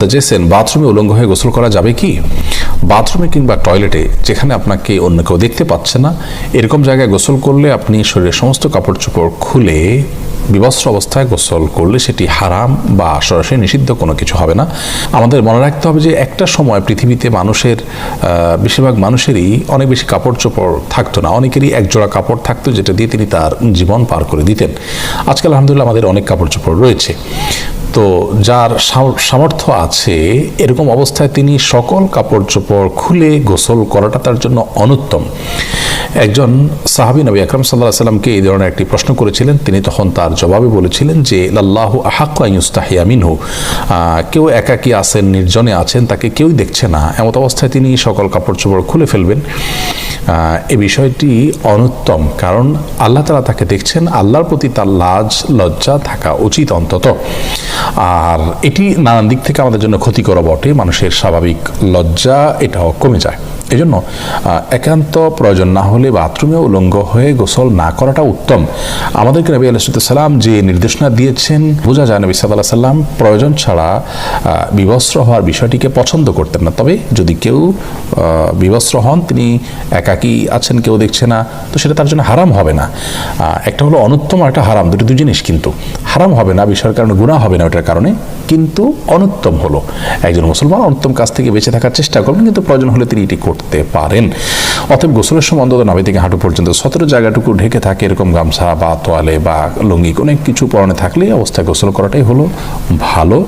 Suggestion বাথরুমে উলঙ্গ হয়ে গোসল করা যাবে কি? বাথরুমে কিংবা টয়লেটে যেখানে আপনাকে অন্য কেউ দেখতে পাচ্ছে না এরকম জায়গায় গোসল করলে আপনি শরীরের সমস্ত কাপড় চোপড় খুলে বিবস্ত্র অবস্থায় গোসল করলে সেটি হারাম বা সরাসরি নিষিদ্ধ কোনো কিছু হবে না। আমাদের মনে রাখতে হবে যে একটা সময় পৃথিবীতে মানুষের বেশিরভাগ মানুষেরই অনেক বেশি কাপড় চোপড় থাকতো না, অনেকেরই একজোড়া কাপড় থাকতো যেটা দিয়ে তিনি তার জীবন পার করে দিতেন। আজকাল আলহামদুলিল্লাহ আমাদের অনেক কাপড় চোপড় রয়েছে। তো যার সামর্থ্য আছে এরকম অবস্থায় তিনি সকল কাপড় চোপড় খুলে গোসল করাটা তার জন্য অনুত্তম। একজন সাহাবী নবী আকরাম সাল্লাল্লাহু আলাইহি ওয়াসাল্লামকে এই ধরনের একটি প্রশ্ন করেছিলেন, তিনি তখন তার জবাবে বলেছিলেন যে লাল্লাহু আহাক্কু আন ইউস্তাহিয়া মিনহু, কেউ একাকী আছেন, নির্জনে আছেন, তাকে কেউই দেখছে না, এমত অবস্থায় তিনি সকল কাপড় চোপড় খুলে ফেলবেন। এ বিষয়টি অনুত্তম, কারণ আল্লাহ তাআলা তাকে দেখছেন, আল্লাহর প্রতি তার লাজ লজ্জা থাকা উচিত অন্তত। আর এটি নানান দিক থেকে আমাদের জন্য ক্ষতিকর বটে, মানুষের স্বাভাবিক লজ্জা এটাও কমে যায়। এই জন্য একান্ত প্রয়োজন না হলে বাথরুমে উলঙ্গ হয়ে গোসল না করাটা উত্তম। আমাদেরকে নবী আলাইহিস সালাম যে নির্দেশনা দিয়েছেন, বোঝা যায় নবী সাল্লাল্লাহু আলাইহি সাল্লাম প্রয়োজন ছাড়া বিবস্ত্র হওয়ার বিষয়টিকে পছন্দ করতেন না। তবে যদি কেউ বিবস্ত্র হন, তিনি একাকী আছেন, কেউ দেখছে না, তো সেটা তার জন্য হারাম হবে না। একটা হলো অনুত্তম আর একটা হারাম, দুটো জিনিস। কিন্তু হারাম হবে না বিষয়ের কারণে, গুনাহ হবে না ওটার কারণে, কিন্তু অনুত্তম হলো একজন মুসলমান অনুত্তম কাজ থেকে বেঁচে থাকার চেষ্টা করবেন, কিন্তু প্রয়োজন হলে তিনি এটি করতে পারেন। অতএব গোসলের সময় অন্তত নাভি থেকে হাঁটু পর্যন্ত সতেরো জায়গাটুকু ঢেকে থাকে এরকম গামছা বা তোয়ালে বা লুঙ্গি অনেক কিছু পরনে থাকলে অবস্থায় গোসল করাটাই হলো ভালো।